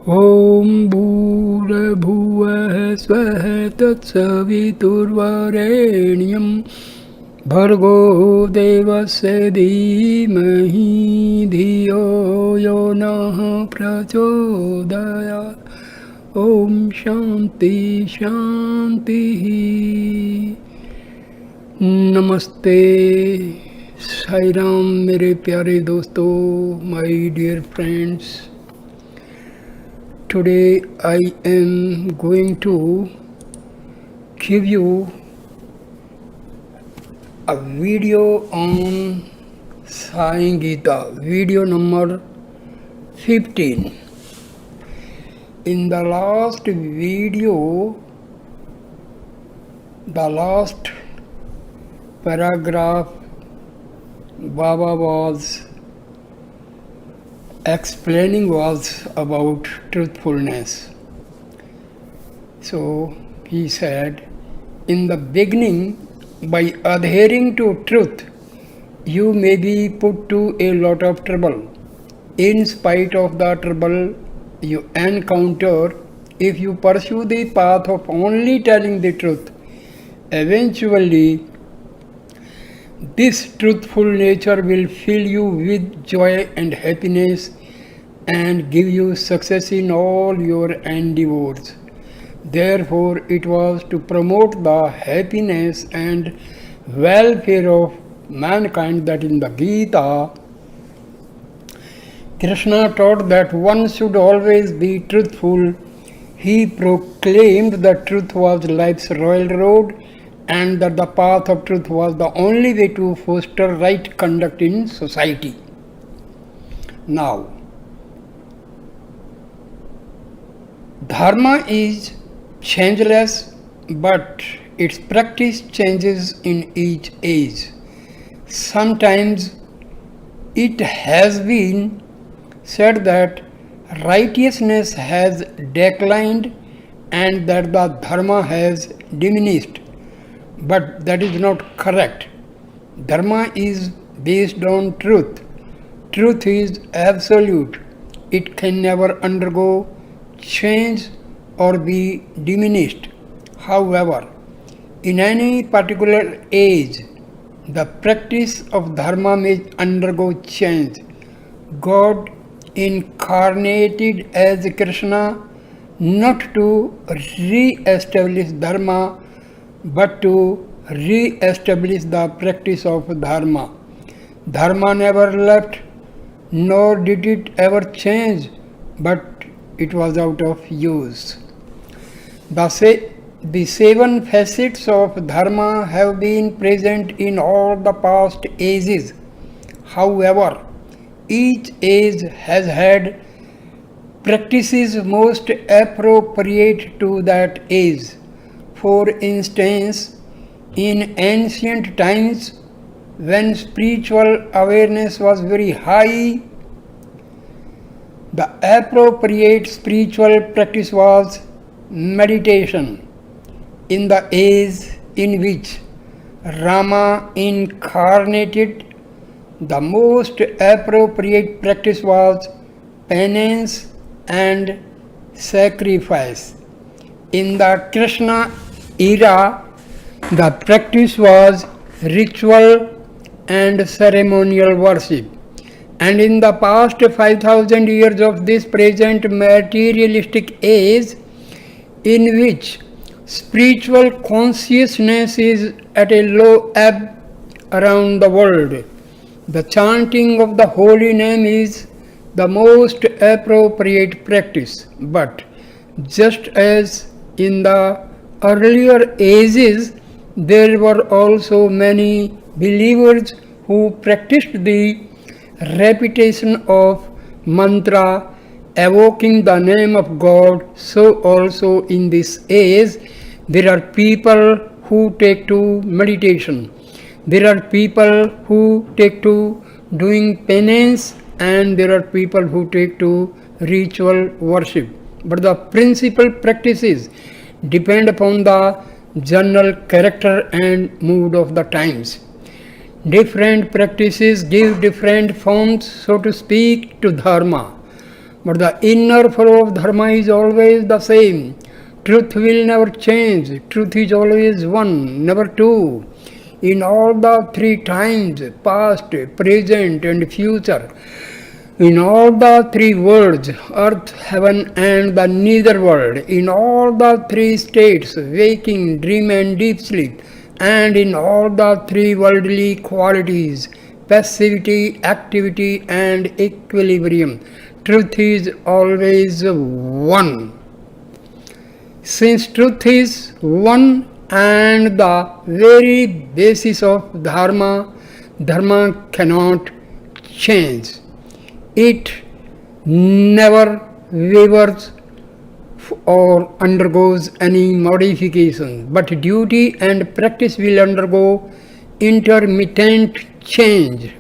ॐ भूर्भुवः स्वः तत्सवितुर्वरेण्यं भर्गो देवस्य धीमहि धियो यो नः प्रचोदयात्। ॐ शांति शांतिः। नमस्ते साई राम मेरे प्यारे दोस्तों, my dear friends. Today I am going to give you a video on Sai Gita, video number 15. In the last video, the last paragraph, Baba was explaining was about truthfulness. So he said, in the beginning, by adhering to truth, you may be put to a lot of trouble. In spite of the trouble you encounter, if you pursue the path of only telling the truth, eventually this truthful nature will fill you with joy and happiness and give you success in all your endeavors. Therefore, it was to promote the happiness and welfare of mankind that in the Gita, Krishna taught that one should always be truthful. He proclaimed that truth was life's royal road and that the path of truth was the only way to foster right conduct in society. Now, Dharma is changeless, but its practice changes in each age. Sometimes it has been said that righteousness has declined and that the Dharma has diminished. But that is not correct. Dharma is based on truth. Truth is absolute. It can never undergo change or be diminished. However, in any particular age, the practice of Dharma may undergo change. God incarnated as Krishna not to re-establish Dharma but to re-establish the practice of Dharma. Dharma never left, nor did it ever change, but it was out of use. The seven facets of Dharma have been present in all the past ages. However, each age has had practices most appropriate to that age. For instance, in ancient times, when spiritual awareness was very high, the appropriate spiritual practice was meditation. In the age in which Rama incarnated, the most appropriate practice was penance and sacrifice. In the Krishna era, the practice was ritual and ceremonial worship. And in the past 5,000 years of this present materialistic age, in which spiritual consciousness is at a low ebb around the world, the chanting of the holy name is the most appropriate practice. But just as in the earlier ages, there were also many believers who practiced the repetition of mantra evoking the name of God. So also in this age, there are people who take to meditation. There are people who take to doing penance, and there are people who take to ritual worship. But the principal practices depend upon the general character and mood of the times. Different practices give different forms, so to speak, to dharma. but the inner flow of dharma is always the same. Truth will never change. Truth is always one, never two. In all the three times, past, present, and future, in all the three worlds, earth, heaven, and the nether world, in all the three states, waking, dream, and deep sleep, and in all the three worldly qualities, passivity, activity, and equilibrium, truth is always one. Since truth is one and the very basis of dharma, dharma cannot change. It never wavers or undergoes any modification, but duty and practice will undergo intermittent change.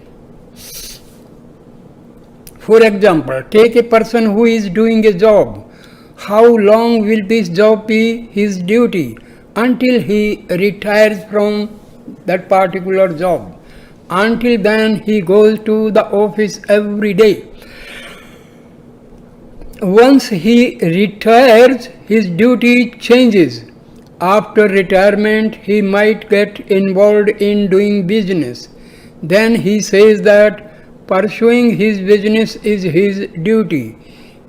For example, take a person who is doing a job. How long will this job be his duty? Until he retires from that particular job. Until then, he goes to the office every day. Once he retires, his duty changes. After retirement, he might get involved in doing business. Then he says that pursuing his business is his duty.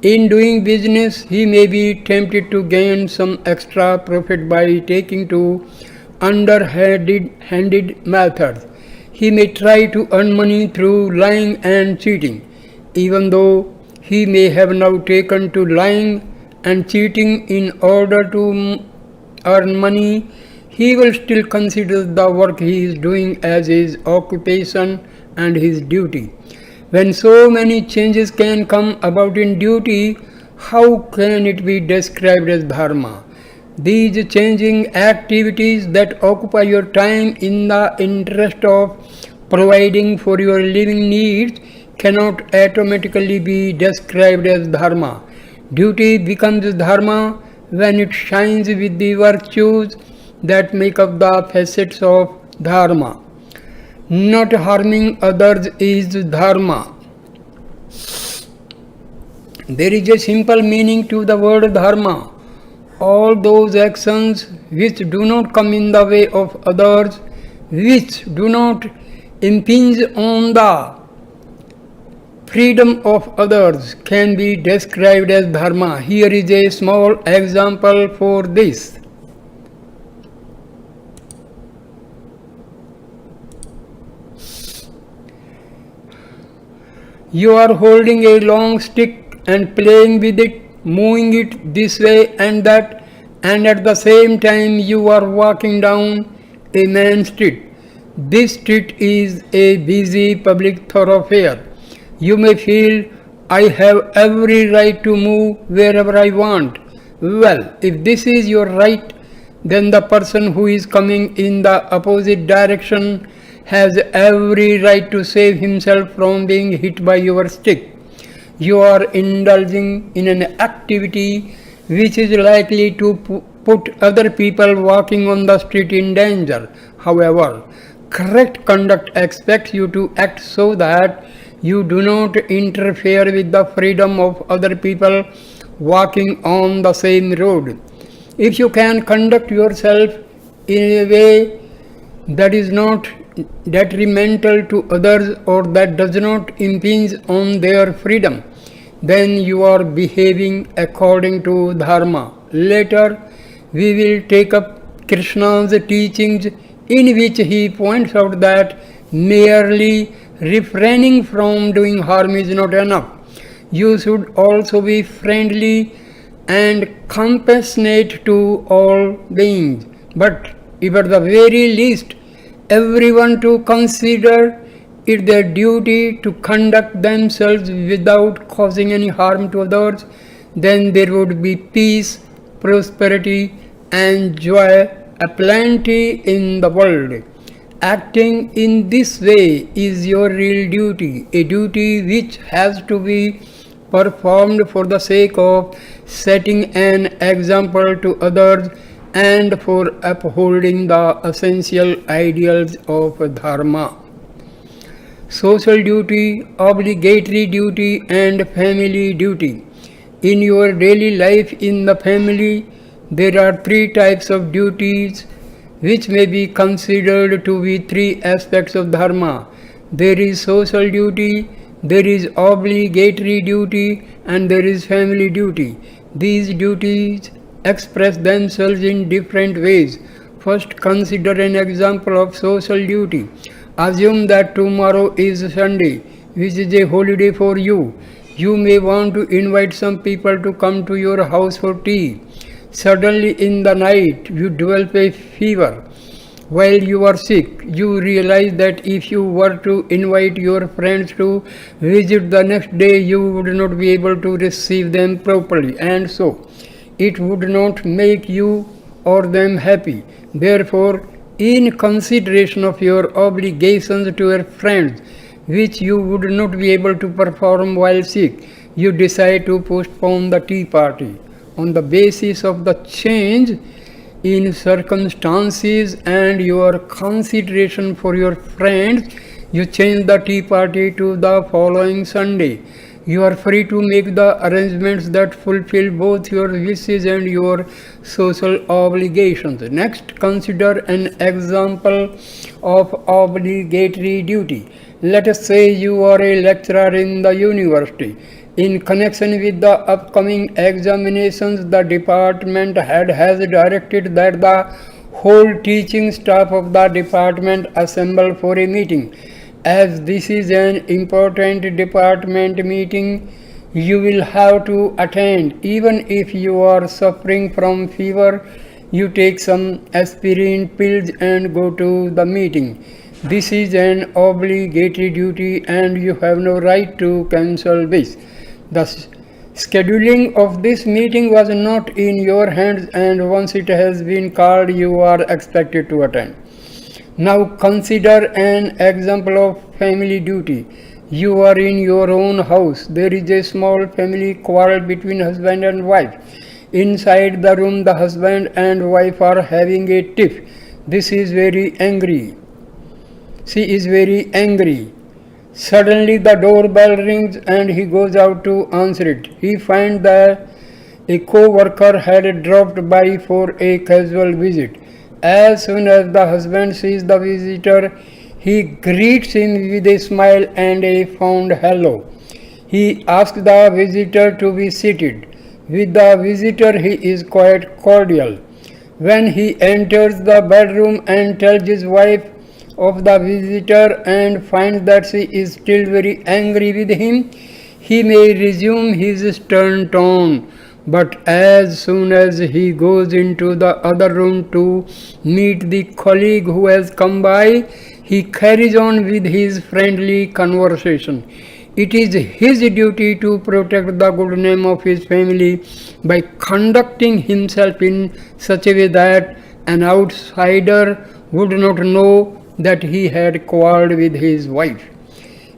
In doing business, he may be tempted to gain some extra profit by taking to underhanded methods. He may try to earn money through lying and cheating. Even though he may have now taken to lying and cheating in order to earn money, he will still consider the work he is doing as his occupation and his duty. When so many changes can come about in duty, how can it be described as dharma? These changing activities that occupy your time in the interest of providing for your living needs cannot automatically be described as dharma. Duty becomes dharma when it shines with the virtues that make up the facets of dharma. Not harming others is dharma. There is a simple meaning to the word dharma. All those actions which do not come in the way of others, which do not impinge on the freedom of others, can be described as dharma. Here is a small example for this. You are holding a long stick and playing with it, moving it this way and that, and at the same time you are walking down a main street. This street is a busy public thoroughfare. You may feel, I have every right to move wherever I want. Well, if this is your right, then the person who is coming in the opposite direction has every right to save himself from being hit by your stick. You are indulging in an activity which is likely to put other people walking on the street in danger. However, correct conduct expects you to act so that you do not interfere with the freedom of other people walking on the same road. If you can conduct yourself in a way that is not detrimental to others or that does not impinge on their freedom, then you are behaving according to dharma. Later, we will take up Krishna's teachings in which he points out that merely refraining from doing harm is not enough. You should also be friendly and compassionate to all beings, but if at the very least everyone to consider it their duty to conduct themselves without causing any harm to others, then there would be peace, prosperity, and joy aplenty in the world. Acting in this way is your real duty, a duty which has to be performed for the sake of setting an example to others and for upholding the essential ideals of dharma. Social duty, obligatory duty, and family duty. In your daily life in the family, there are three types of duties which may be considered to be three aspects of dharma. There is social duty, there is obligatory duty, and there is family duty. These duties express themselves in different ways. First, consider an example of social duty. Assume that tomorrow is Sunday, which is a holiday for you. You may want to invite some people to come to your house for tea. Suddenly in the night you develop a fever. While you are sick, you realize that if you were to invite your friends to visit the next day, you would not be able to receive them properly, and so it would not make you or them happy. Therefore, in consideration of your obligations to your friends, which you would not be able to perform while sick, you decide to postpone the tea party. On the basis of the change in circumstances and your consideration for your friends, you change the tea party to the following Sunday. You are free to make the arrangements that fulfill both your wishes and your social obligations. Next, consider an example of obligatory duty. Let us say you are a lecturer in the university. In connection with the upcoming examinations, the department head has directed that the whole teaching staff of the department assemble for a meeting. As this is an important department meeting, you will have to attend. Even if you are suffering from fever, you take some aspirin pills and go to the meeting. This is an obligatory duty and you have no right to cancel this. The scheduling of this meeting was not in your hands, and once it has been called, you are expected to attend. Now consider an example of family duty. You are in your own house. There is a small family quarrel between husband and wife. Inside the room, the husband and wife are having a tiff. This is very angry. She is very angry. Suddenly the doorbell rings and he goes out to answer it. He finds that a co-worker had dropped by for a casual visit. As soon as the husband sees the visitor, he greets him with a smile and a fond hello. He asks the visitor to be seated. With the visitor he is quite cordial. When he enters the bedroom and tells his wife of the visitor and finds that she is still very angry with him, he may resume his stern tone. But as soon as he goes into the other room to meet the colleague who has come by, he carries on with his friendly conversation. It is his duty to protect the good name of his family by conducting himself in such a way that an outsider would not know that he had quarreled with his wife.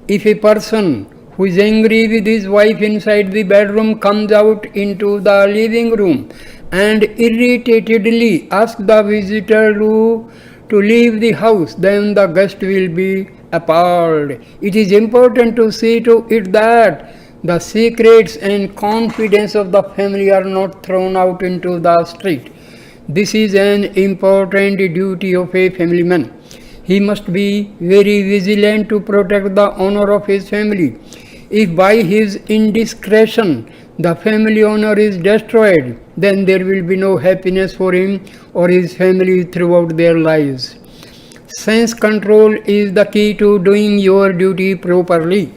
If a person who is angry with his wife inside the bedroom comes out into the living room and irritatedly asks the visitor to leave the house, then the guest will be appalled. It is important to see to it that the secrets and confidence of the family are not thrown out into the street. This is an important duty of a family man. He must be very vigilant to protect the honor of his family. If by his indiscretion the family honor is destroyed, then there will be no happiness for him or his family throughout their lives. Sense control is the key to doing your duty properly.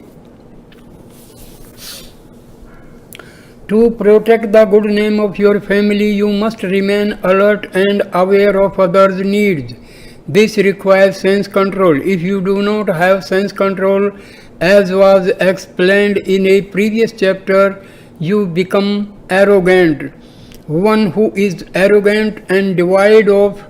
To protect the good name of your family, you must remain alert and aware of others' needs. This requires sense control. If you do not have sense control, as was explained in a previous chapter, you become arrogant. One who is arrogant and devoid of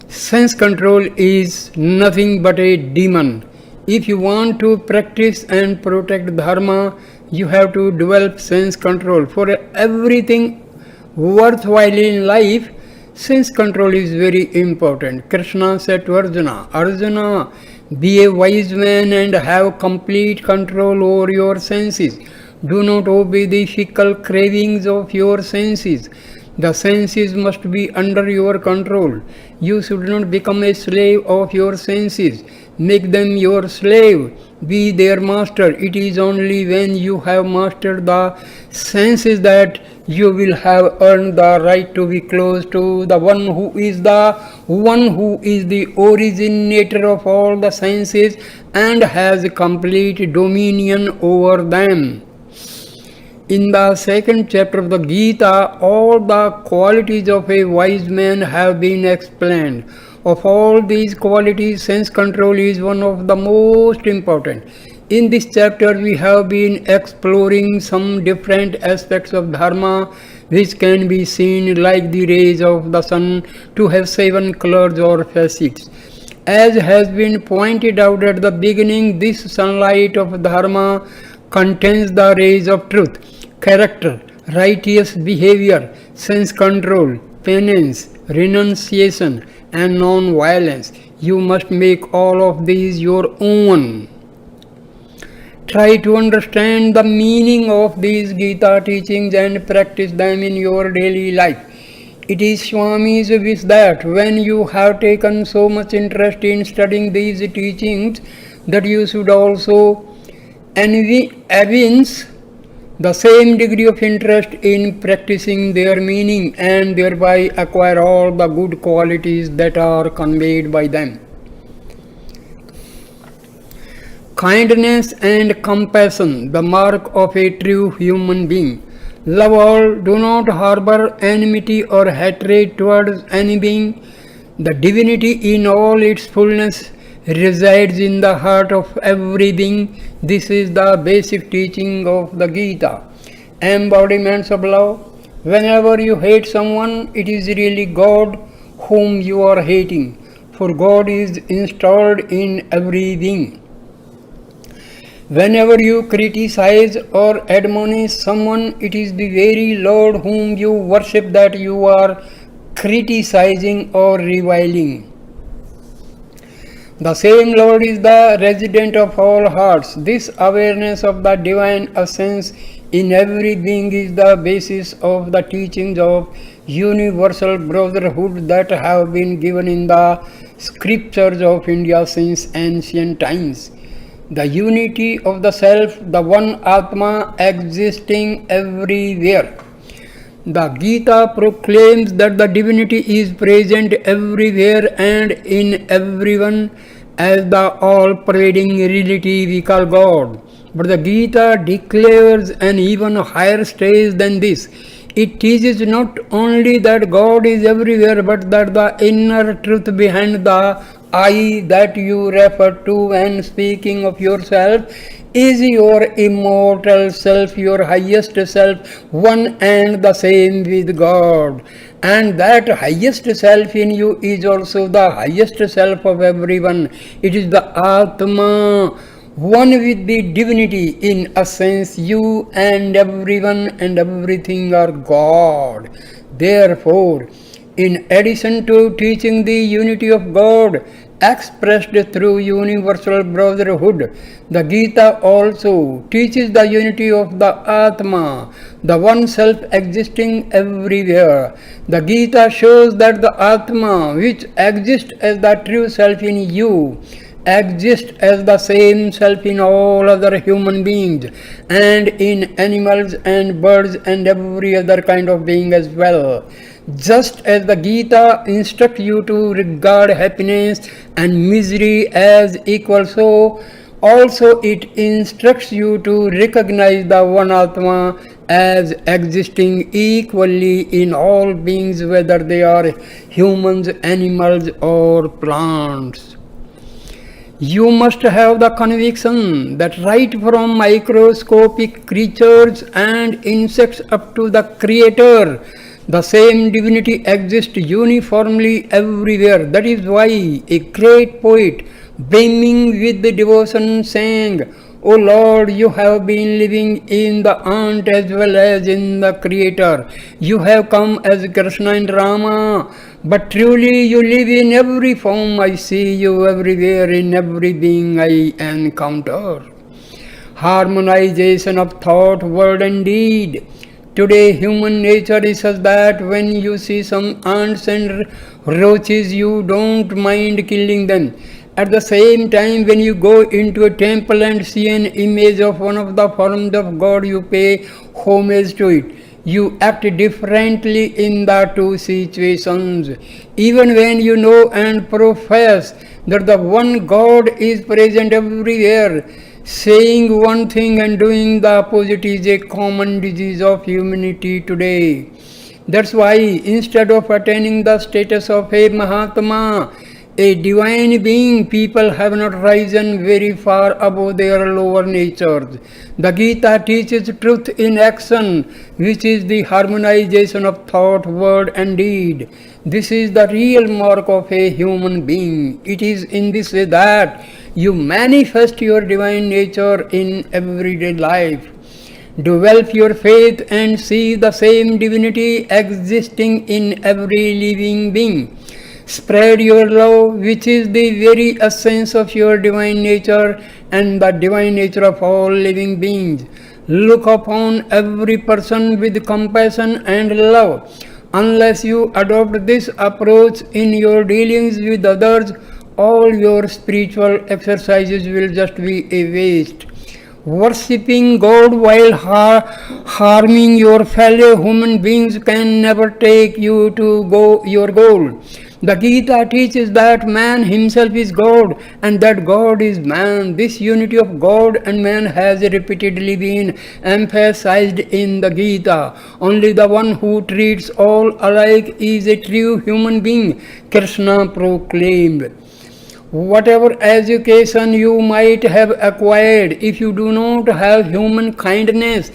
sense control is nothing but a demon. If you want to practice and protect dharma, you have to develop sense control. For everything worthwhile in life, sense control is very important. Krishna said to Arjuna, Arjuna, be a wise man and have complete control over your senses. Do not obey the fickle cravings of your senses. The senses must be under your control. You should not become a slave of your senses. Make them your slave. Be their master. It is only when you have mastered the senses that you will have earned the right to be close to the one who is the originator of all the senses and has complete dominion over them. In the second chapter of the Gita, all the qualities of a wise man have been explained. Of all these qualities, sense control is one of the most important. In this chapter, we have been exploring some different aspects of Dharma which can be seen like the rays of the sun to have 7 colors or facets. As has been pointed out at the beginning, this sunlight of Dharma contains the rays of truth, character, righteous behavior, sense control, penance, renunciation, and non-violence. You must make all of these your own. Try to understand the meaning of these Gita teachings and practice them in your daily life. It is Swami's wish that when you have taken so much interest in studying these teachings, that you should also evince the same degree of interest in practicing their meaning and thereby acquire all the good qualities that are conveyed by them. Kindness and compassion, the mark of a true human being. Love all, do not harbor enmity or hatred towards any being. The divinity in all its fullness resides in the heart of every being. This is the basic teaching of the Gita. Embodiments of love. Whenever you hate someone, it is really God whom you are hating, for God is installed in every being. Whenever you criticize or admonish someone, it is the very Lord whom you worship that you are criticizing or reviling. The same Lord is the resident of all hearts. This awareness of the divine essence in every being is the basis of the teachings of universal brotherhood that have been given in the scriptures of India since ancient times. The unity of the self, the one Atma existing everywhere. The Gita proclaims that the divinity is present everywhere and in everyone as the all-pervading reality we call God. But the Gita declares an even higher stage than this. It teaches not only that God is everywhere, but that the inner truth behind the I that you refer to when speaking of yourself is your immortal self, your highest self, one and the same with God. And that highest self in you is also the highest self of everyone. It is the Atma, one with the divinity. In essence, you and everyone and everything are God. Therefore, in addition to teaching the unity of God expressed through universal brotherhood, the Gita also teaches the unity of the Atma, the one self existing everywhere. The Gita shows that the Atma, which exists as the true self in you, exists as the same self in all other human beings and in animals and birds and every other kind of being as well. Just as the Gita instructs you to regard happiness and misery as equal, so also it instructs you to recognize the one Atma as existing equally in all beings, whether they are humans, animals, or plants. You must have the conviction that right from microscopic creatures and insects up to the Creator, the same divinity exists uniformly everywhere. That is why a great poet, brimming with devotion, sang, "O Lord, you have been living in the ant as well as in the Creator. You have come as Krishna and Rama, but truly you live in every form. I see you everywhere in every being I encounter." harmonization of thought, word, and deed. Today, human nature is such that when you see some ants and roaches, you don't mind killing them. At the same time, when you go into a temple and see an image of one of the forms of God, you pay homage to it. You act differently in the two situations. Even when you know and profess that the one God is present everywhere, saying one thing and doing the opposite is a common disease of humanity today. That's why instead of attaining the status of a Mahatma, a divine being, people have not risen very far above their lower natures. The Gita teaches truth in action, which is the harmonization of thought, word, and deed. This is the real mark of a human being. It is in this way that you manifest your divine nature in everyday life. Develop your faith and see the same divinity existing in every living being. Spread your love, which is the very essence of your divine nature and the divine nature of all living beings. Look upon every person with compassion and love. Unless you adopt this approach in your dealings with others, all your spiritual exercises will just be a waste. Worshipping God while harming your fellow human beings can never take you to your goal. The Gita teaches that man himself is God and that God is man. This unity of God and man has repeatedly been emphasized in the Gita. Only the one who treats all alike is a true human being, Krishna proclaimed. Whatever education you might have acquired, if you do not have human kindness,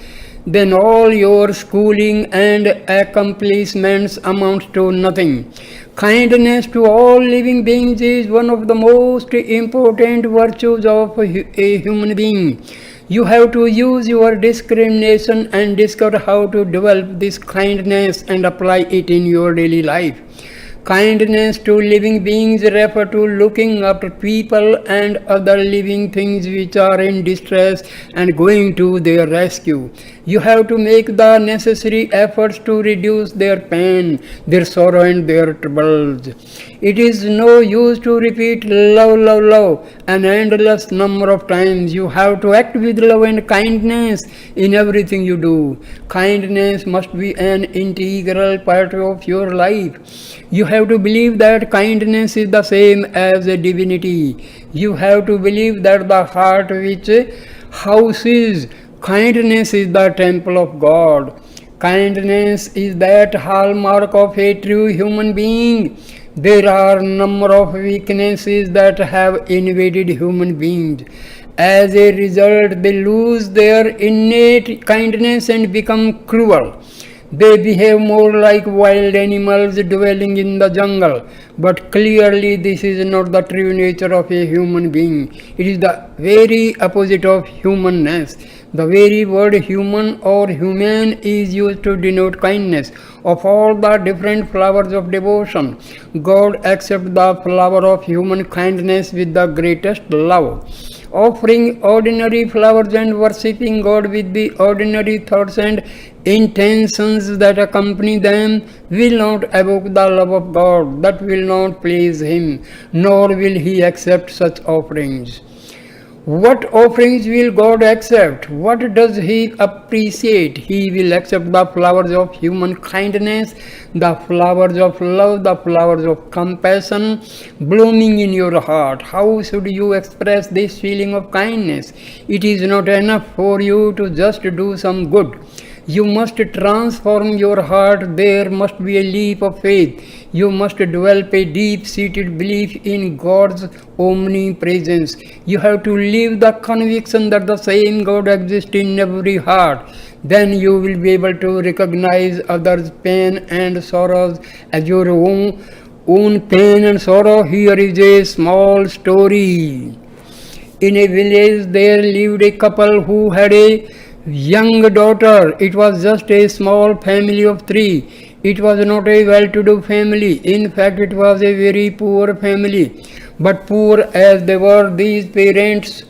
then all your schooling and accomplishments amount to nothing. Kindness to all living beings is one of the most important virtues of a human being. You have to use your discrimination and discover how to develop this kindness and apply it in your daily life. Kindness to living beings refer to looking after people and other living things which are in distress and going to their rescue. You have to make the necessary efforts to reduce their pain, their sorrow and their troubles. It is no use to repeat love, love, love an endless number of times. You have to act with love and kindness in everything you do. Kindness must be an integral part of your life. You have to believe that kindness is the same as a divinity. You have to believe that the heart which houses kindness is the temple of God. Kindness is that hallmark of a true human being. There are a number of weaknesses that have invaded human beings. As a result, they lose their innate kindness and become cruel. They behave more like wild animals dwelling in the jungle. But clearly this is not the true nature of a human being. It is the very opposite of humanness. The very word human or human is used to denote kindness. Of all the different flowers of devotion, God accepts the flower of human kindness with the greatest love. Offering ordinary flowers and worshipping God with the ordinary thoughts and intentions that accompany them will not evoke the love of God. That will not please Him, nor will He accept such offerings. What offerings will God accept? What does He appreciate? He will accept the flowers of human kindness, the flowers of love, the flowers of compassion blooming in your heart. How should you express this feeling of kindness? It is not enough for you to just do some good. You must transform your heart. There must be a leap of faith. You must develop a deep-seated belief in God's omnipresence. You have to live the conviction that the same God exists in every heart. Then you will be able to recognize others' pain and sorrows as your own pain and sorrow. Here is a small story. In a village there lived a couple who had a young daughter. It was just a small family of three. It was not a well-to-do family. In fact, it was a very poor family. But poor as they were, these parents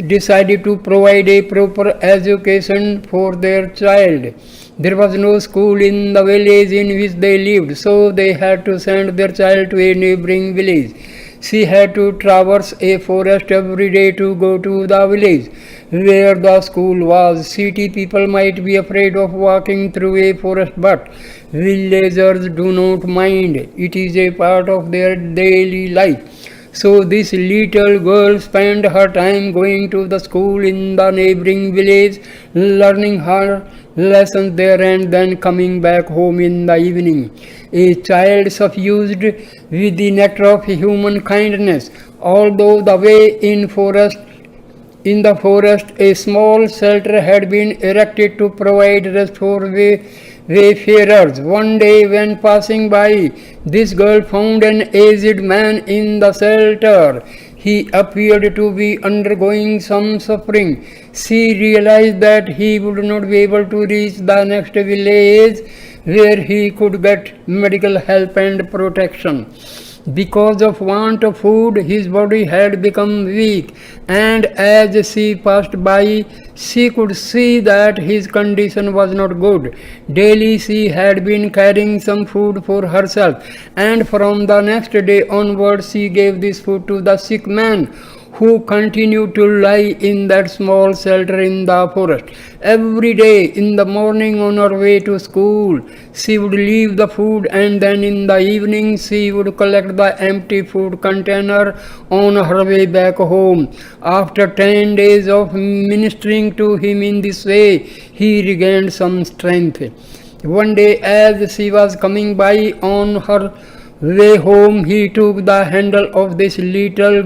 decided to provide a proper education for their child. There was no school in the village in which they lived, so they had to send their child to a neighboring village. She had to traverse a forest every day to go to the village where the school was. City people might be afraid of walking through a forest, but villagers do not mind. It is a part of their daily life. So this little girl spent her time going to the school in the neighboring village, learning her lessons there and then coming back home in the evening. A child suffused with the nectar of human kindness. Although the way in the forest, a small shelter had been erected to provide rest for wayfarers. One day, when passing by, this girl found an aged man in the shelter. He appeared to be undergoing some suffering. She realized that he would not be able to reach the next village where he could get medical help and protection. Because of want of food, his body had become weak, and as she passed by, she could see that his condition was not good. Daily she had been carrying some food for herself, and from the next day onward she gave this food to the sick man, who continued to lie in that small shelter in the forest. Every day in the morning on her way to school, she would leave the food, and then in the evening she would collect the empty food container on her way back home. After 10 days of ministering to him in this way, he regained some strength. One day, as she was coming by on her way home, he took the hands of this little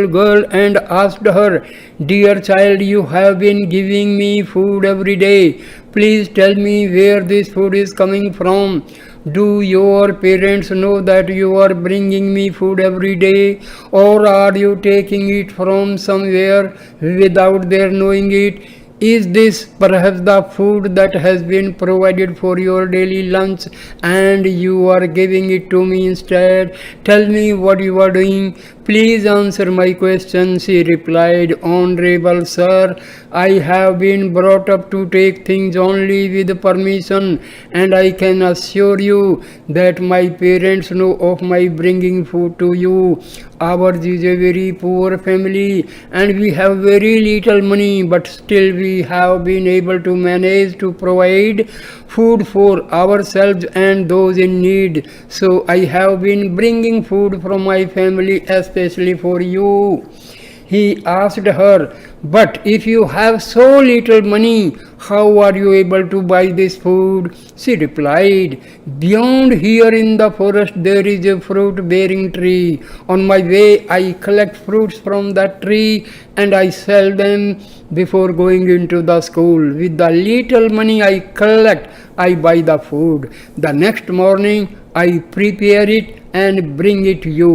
girl and asked her, "Dear child, you have been giving me food every day. Please tell me where this food is coming from. Do your parents know that you are bringing me food every day, or are you taking it from somewhere without their knowing it? Is this perhaps the food that has been provided for your daily lunch and you are giving it to me instead? Tell me what you are doing. Please answer my question," she replied. "Honorable sir, I have been brought up to take things only with permission, and I can assure you that my parents know of my bringing food to you. Ours is a very poor family and we have very little money, but still we have been able to manage to provide food for ourselves and those in need. So I have been bringing food from my family especially for you." He asked her, "But if you have so little money, how are you able to buy this food?" She replied, "Beyond here in the forest there is a fruit-bearing tree. On my way I collect fruits from that tree and I sell them before going into the school. With the little money I collect, I buy the food. The next morning I prepare it and bring it to you."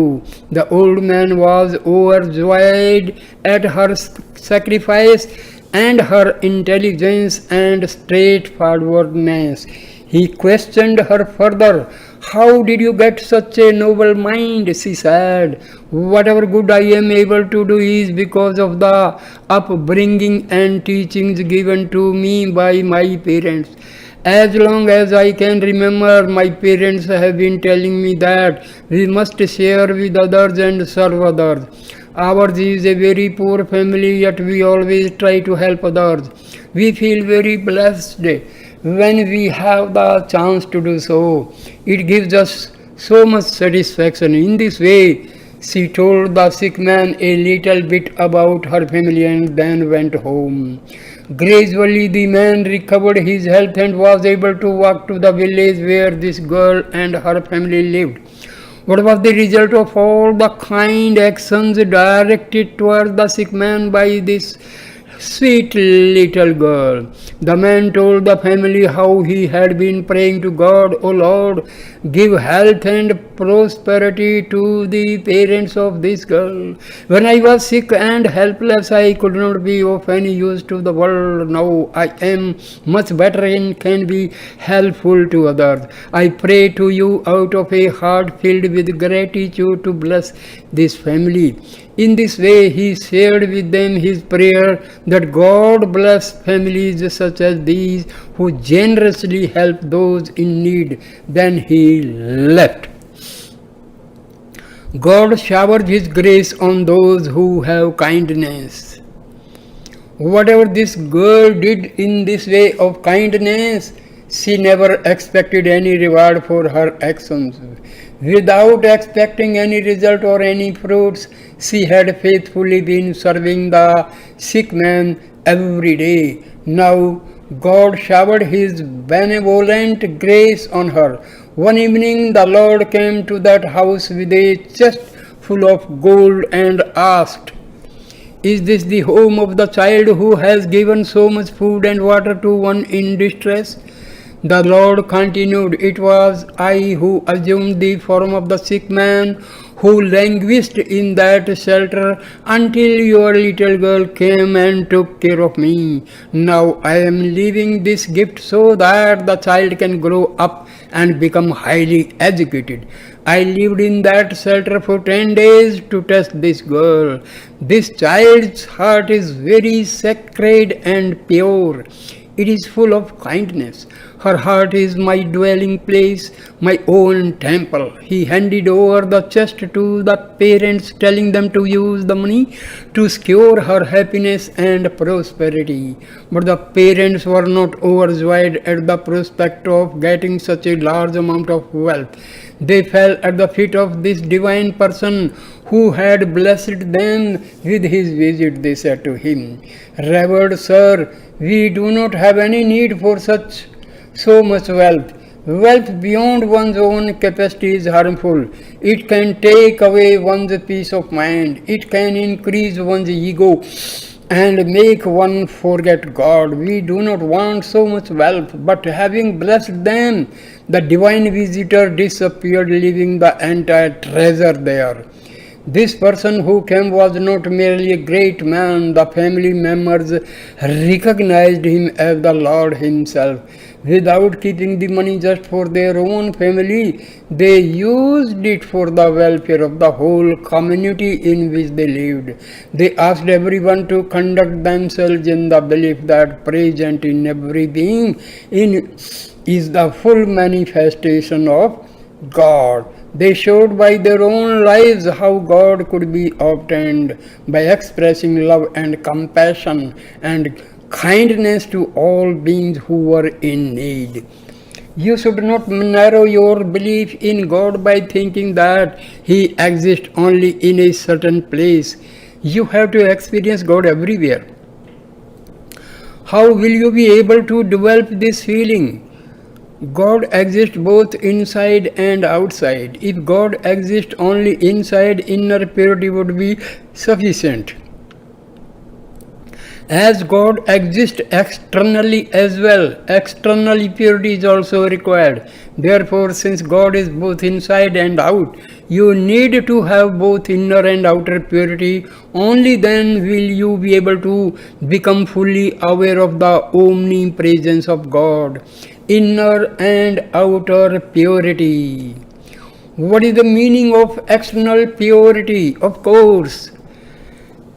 The old man was overjoyed at her sacrifice and her intelligence and straightforwardness. He questioned her further. "How did you get such a noble mind?" she said. "Whatever good I am able to do is because of the upbringing and teachings given to me by my parents. As long as I can remember, my parents have been telling me that we must share with others and serve others. Ours is a very poor family, yet we always try to help others. We feel very blessed when we have the chance to do so. It gives us so much satisfaction." In this way, she told the sick man a little bit about her family and then went home. Gradually, the man recovered his health and was able to walk to the village where this girl and her family lived. What was the result of all the kind actions directed toward the sick man by this Sweet little girl. The man told the family how he had been praying to God, "O Lord, give health and prosperity to the parents of this girl. When I was sick and helpless, I could not be of any use to the world. Now I am much better and can be helpful to others. I pray to you out of a heart filled with gratitude to bless this family." In this way, he shared with them his prayer that God bless families such as these who generously help those in need. Then he left. God showers his grace on those who have kindness. Whatever this girl did in this way of kindness, she never expected any reward for her actions. Without expecting any result or any fruits, she had faithfully been serving the sick man every day. Now God showered his benevolent grace on her. One evening the Lord came to that house with a chest full of gold and asked, "Is this the home of the child who has given so much food and water to one in distress?" The Lord continued, "It was I who assumed the form of the sick man who languished in that shelter until your little girl came and took care of me. Now I am leaving this gift so that the child can grow up and become highly educated. I lived in that shelter for 10 days to test this girl. This child's heart is very sacred and pure. It is full of kindness. Her heart is my dwelling place, my own temple." He handed over the chest to the parents, telling them to use the money to secure her happiness and prosperity. But the parents were not overjoyed at the prospect of getting such a large amount of wealth. They fell at the feet of this divine person who had blessed them with his visit. They said to him, "Revered sir, we do not have any need for so much wealth. Wealth beyond one's own capacity is harmful. It can take away one's peace of mind. It can increase one's ego and make one forget God. We do not want so much wealth." But having blessed them, the divine visitor disappeared, leaving the entire treasure there. This person who came was not merely a great man. The family members recognized him as the Lord himself. Without keeping the money just for their own family, they used it for the welfare of the whole community in which they lived. They asked everyone to conduct themselves in the belief that present in every being is the full manifestation of God. They showed by their own lives how God could be obtained by expressing love and compassion and kindness to all beings who were in need. You should not narrow your belief in God by thinking that He exists only in a certain place. You have to experience God everywhere. How will you be able to develop this feeling? God exists both inside and outside. If God exists only inside, inner purity would be sufficient. As God exists externally as well, external purity is also required. Therefore, since God is both inside and out, you need to have both inner and outer purity. Only then will you be able to become fully aware of the omnipresence of God. Inner and outer purity. What is the meaning of external purity? Of course,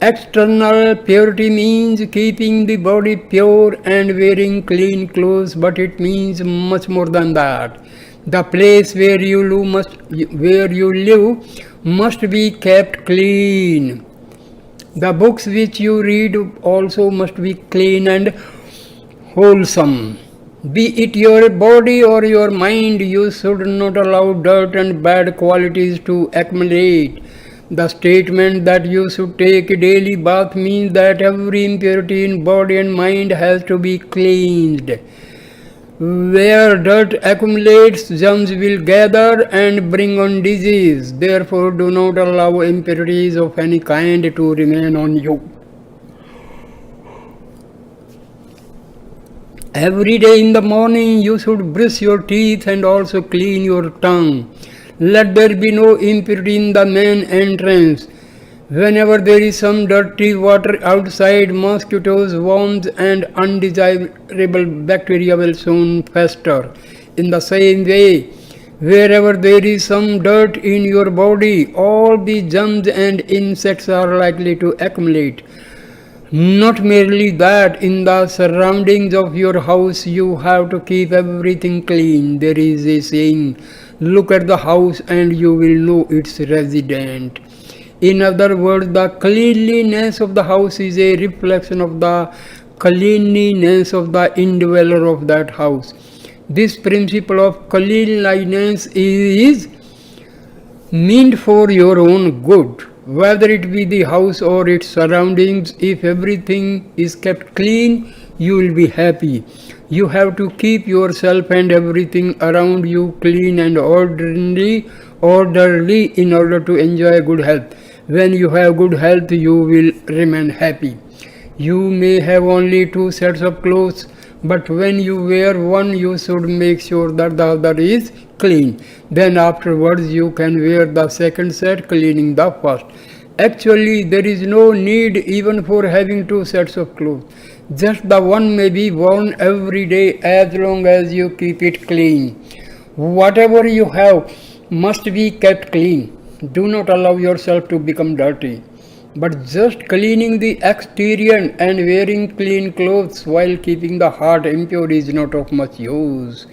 external purity means keeping the body pure and wearing clean clothes, but it means much more than that. The place where you live must be kept clean. The books which you read also must be clean and wholesome. Be it your body or your mind, you should not allow dirt and bad qualities to accumulate. The statement that you should take a daily bath means that every impurity in body and mind has to be cleansed. Where dirt accumulates, germs will gather and bring on disease. Therefore, do not allow impurities of any kind to remain on you. Every day in the morning you should brush your teeth and also clean your tongue. Let there be no impurity in the main entrance. Whenever there is some dirty water outside, mosquitoes, worms, and undesirable bacteria will soon fester. In the same way, wherever there is some dirt in your body, all the germs and insects are likely to accumulate. Not merely that, in the surroundings of your house, you have to keep everything clean. There is a saying, look at the house and you will know its resident. In other words, the cleanliness of the house is a reflection of the cleanliness of the indweller of that house. This principle of cleanliness is meant for your own good, whether it be the house or its surroundings. If everything is kept clean, you will be happy. You have to keep yourself and everything around you clean and orderly in order to enjoy good health. When you have good health, you will remain happy. You may have only 2 sets of clothes, but when you wear one, you should make sure that the other is clean. Then afterwards you can wear the second set, cleaning the first. Actually, there is no need even for having 2 sets of clothes. Just the one may be worn every day as long as you keep it clean. Whatever you have must be kept clean. Do not allow yourself to become dirty. But just cleaning the exterior and wearing clean clothes while keeping the heart impure is not of much use.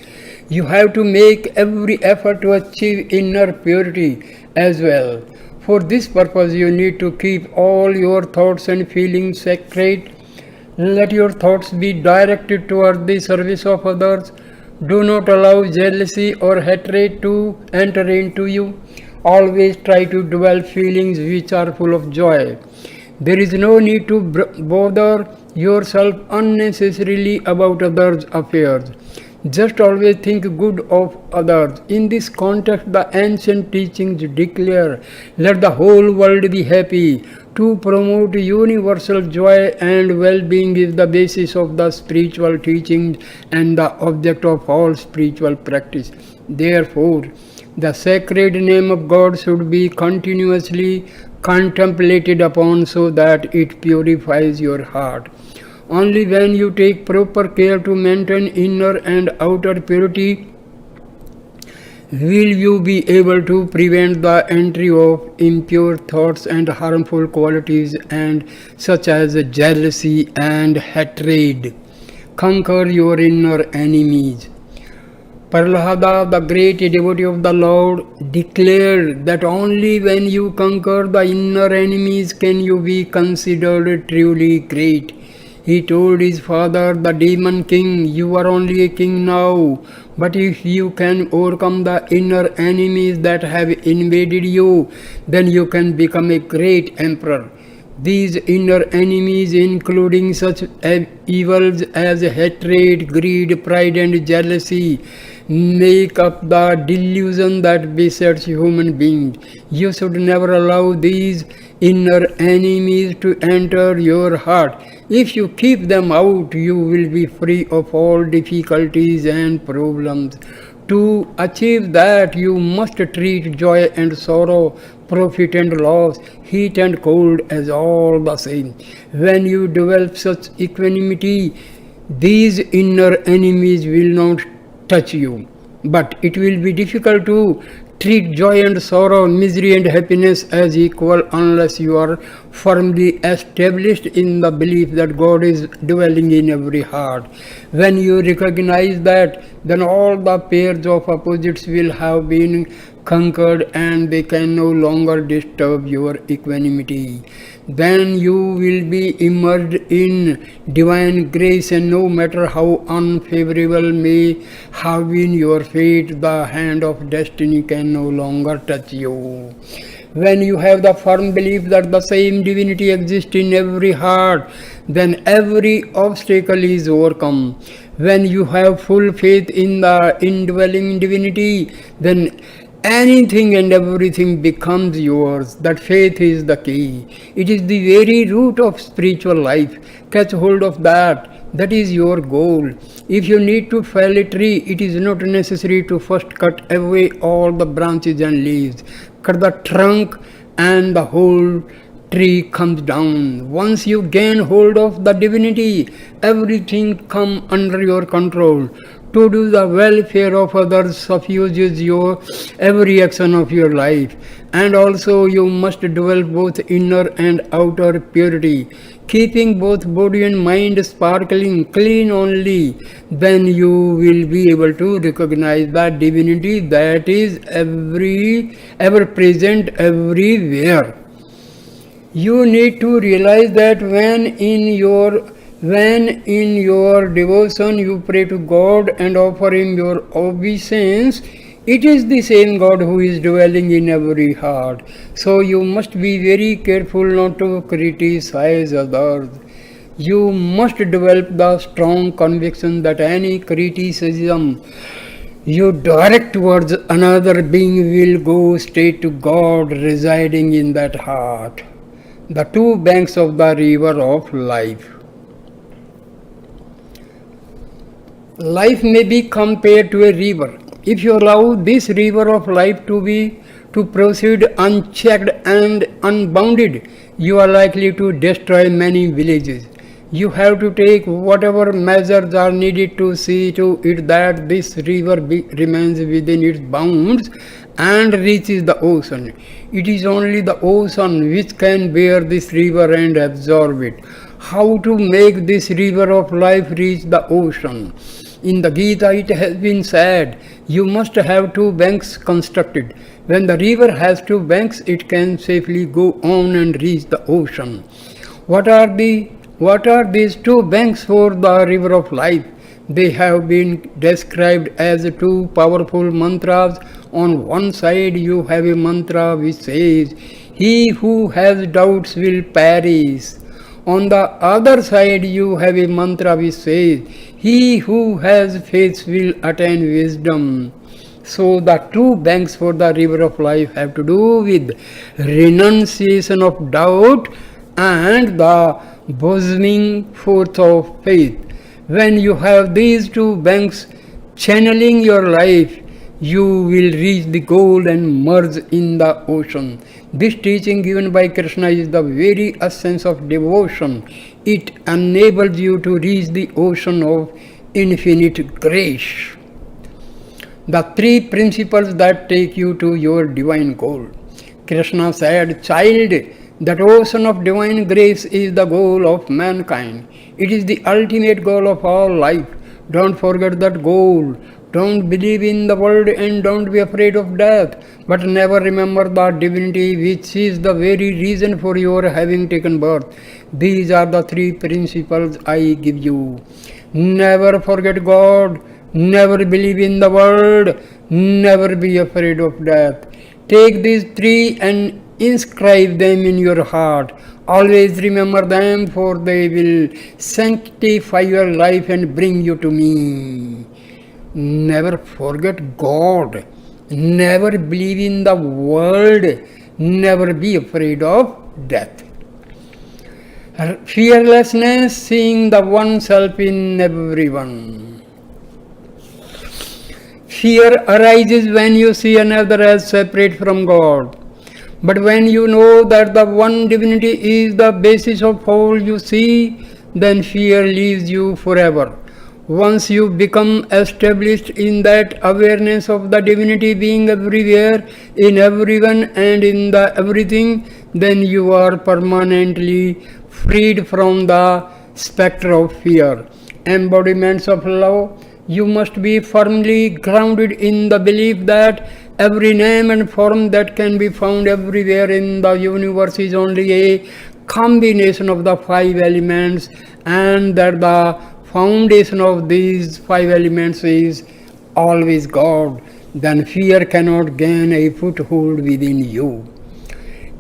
You have to make every effort to achieve inner purity as well. For this purpose, you need to keep all your thoughts and feelings sacred. Let your thoughts be directed toward the service of others. Do not allow jealousy or hatred to enter into you. Always try to develop feelings which are full of joy. There is no need to bother yourself unnecessarily about others' affairs. Just always think good of others. In this context, the ancient teachings declare, let the whole world be happy. To promote universal joy and well-being is the basis of the spiritual teachings and the object of all spiritual practice. Therefore, the sacred name of God should be continuously contemplated upon so that it purifies your heart. Only when you take proper care to maintain inner and outer purity will you be able to prevent the entry of impure thoughts and harmful qualities and such as jealousy and hatred. Conquer your inner enemies. Prahlada, the great devotee of the Lord, declared that only when you conquer the inner enemies can you be considered truly great. He told his father, the demon king, you are only a king now, but if you can overcome the inner enemies that have invaded you, then you can become a great emperor. These inner enemies, including such evils as hatred, greed, pride, and jealousy, make up the delusion that besets human beings. You should never allow these inner enemies to enter your heart. If you keep them out, you will be free of all difficulties and problems. To achieve that, you must treat joy and sorrow, profit and loss, heat and cold as all the same. When you develop such equanimity, these inner enemies will not touch you. But it will be difficult to treat joy and sorrow, misery and happiness as equal unless you are firmly established in the belief that God is dwelling in every heart. When you recognize that, then all the pairs of opposites will have been conquered and they can no longer disturb your equanimity. Then you will be immersed in divine grace, and no matter how unfavorable may have been your fate, the hand of destiny can no longer touch you. When you have the firm belief that the same divinity exists in every heart, then every obstacle is overcome. When you have full faith in the indwelling divinity, then anything and everything becomes yours. That faith is the key. It is the very root of spiritual life. Catch hold of that. That is your goal. If you need to fell a tree, it is not necessary to first cut away all the branches and leaves. Cut the trunk and the whole tree comes down. Once you gain hold of the divinity, everything come under your control. To do the welfare of others suffuses your every action of your life. And also you must develop both inner and outer purity, keeping both body and mind sparkling clean. Only then you will be able to recognize the divinity that is ever present everywhere. You need to realize that when in your devotion you pray to God and offer Him your obeisance, it is the same God who is dwelling in every heart. So you must be very careful not to criticize others. You must develop the strong conviction that any criticism you direct towards another being will go straight to God residing in that heart. The two banks of the river of life. Life may be compared to a river. If you allow this river of life to proceed unchecked and unbounded, you are likely to destroy many villages. You have to take whatever measures are needed to see to it that this river remains within its bounds and reaches the ocean. It is only the ocean which can bear this river and absorb it. How to make this river of life reach the ocean? In the Gita it has been said, you must have two banks constructed. When the river has two banks, it can safely go on and reach the ocean. What are these two banks for the river of life? They have been described as two powerful mantras. On one side you have a mantra which says, he who has doubts will perish. On the other side you have a mantra which says, he who has faith will attain wisdom. So the two banks for the river of life have to do with renunciation of doubt and the bosoming forth of faith. When you have these two banks channeling your life, you will reach the goal and merge in the ocean. This teaching given by Krishna is the very essence of devotion. It enables you to reach the ocean of infinite grace. The three principles that take you to your divine goal. Krishna said, child, that ocean of divine grace is the goal of mankind. It is the ultimate goal of all life. Don't forget that goal. Don't believe in the world and don't be afraid of death. But never remember the divinity which is the very reason for your having taken birth. These are the three principles I give you. Never forget God. Never believe in the world. Never be afraid of death. Take these three and inscribe them in your heart. Always remember them, for they will sanctify your life and bring you to me. Never forget God. Never believe in the world. Never be afraid of death. Fearlessness, seeing the oneself in everyone. Fear arises when you see another as separate from God. But when you know that the one divinity is the basis of all you see, then fear leaves you forever. Once you become established in that awareness of the divinity being everywhere, in everyone and in the everything, then you are permanently freed from the spectre of fear. Embodiments of love, you must be firmly grounded in the belief that every name and form that can be found everywhere in the universe is only a combination of the five elements, and that the foundation of these five elements is always God. Then fear cannot gain a foothold within you.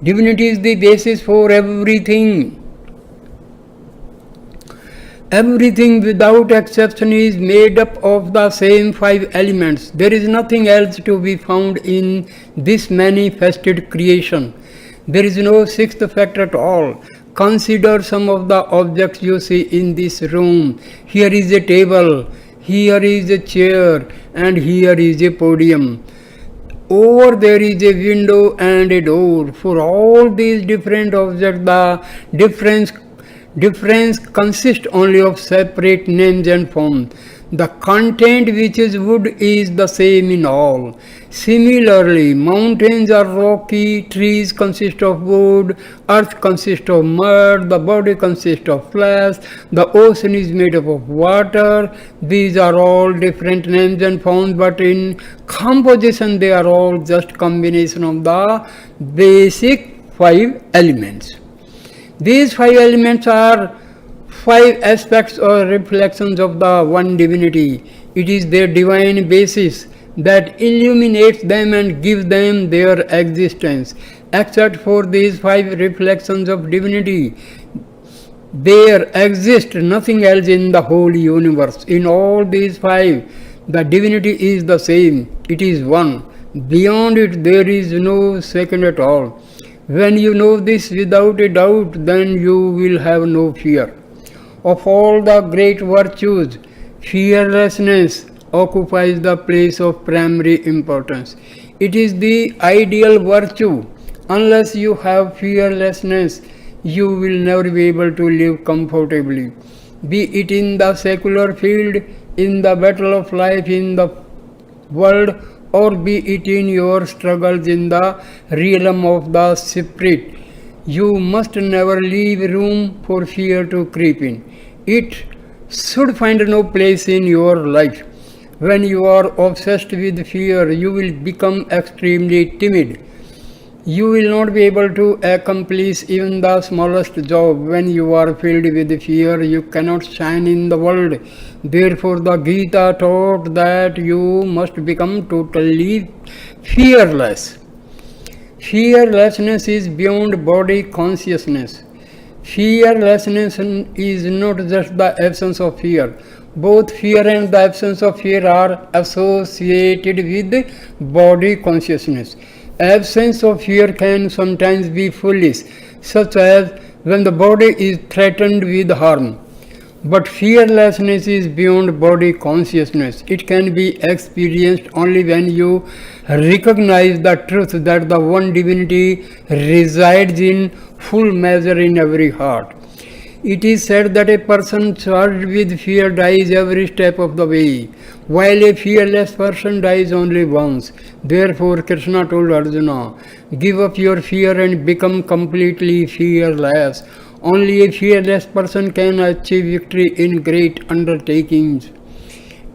Divinity is the basis for everything. Everything without exception is made up of the same five elements. There is nothing else to be found in this manifested creation. There is no sixth factor at all. Consider some of the objects you see in this room. Here is a table, here is a chair, and here is a podium. Over there is a window and a door. For all these different objects, the difference consists only of separate names and forms. The content, which is wood, is the same in all. Similarly, mountains are rocky, trees consist of wood, earth consists of mud, the body consists of flesh, the ocean is made up of water. These are all different names and forms, but in composition they are all just combination of the basic 5 elements. These 5 elements are 5 aspects or reflections of the one divinity. It is their divine basis that illuminates them and gives them their existence. Except for these 5 reflections of divinity, there exists nothing else in the whole universe. In all these 5, the divinity is the same. It is one. Beyond it, there is no second at all. When you know this without a doubt, then you will have no fear. Of all the great virtues, fearlessness occupies the place of primary importance. It is the ideal virtue. Unless you have fearlessness, you will never be able to live comfortably. Be it in the secular field, in the battle of life in the world, or be it in your struggles in the realm of the spirit, you must never leave room for fear to creep in. It should find no place in your life. When you are obsessed with fear, you will become extremely timid. You will not be able to accomplish even the smallest job. When you are filled with fear, you cannot shine in the world. Therefore, the Gita taught that you must become totally fearless. Fearlessness is beyond body consciousness. Fearlessness is not just the absence of fear. Both fear and the absence of fear are associated with body consciousness. Absence of fear can sometimes be foolish, such as when the body is threatened with harm. But fearlessness is beyond body consciousness. It can be experienced only when you recognize the truth that the one divinity resides in full measure in every heart. It is said that a person charged with fear dies every step of the way, while a fearless person dies only once. Therefore, Krishna told Arjuna, give up your fear and become completely fearless. Only a fearless person can achieve victory in great undertakings.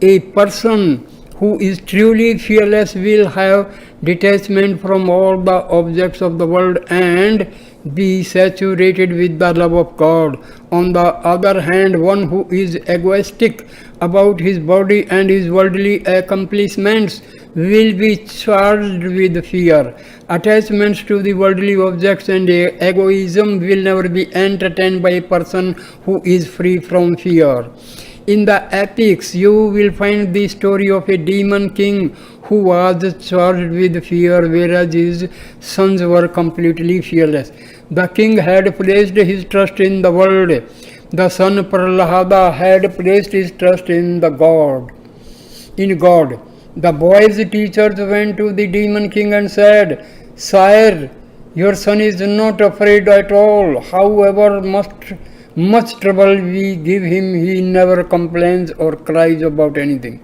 A person who is truly fearless will have detachment from all the objects of the world and be saturated with the love of God. On the other hand, one who is egoistic about his body and his worldly accomplishments will be charged with fear. Attachments to the worldly objects and egoism will never be entertained by a person who is free from fear. In the epics, you will find the story of a demon king who was charged with fear, whereas his sons were completely fearless. The king had placed his trust in the world. The son Prahlada had placed his trust in God. The boy's teachers went to the demon king and said, Sire, your son is not afraid at all. However much trouble we give him, he never complains or cries about anything.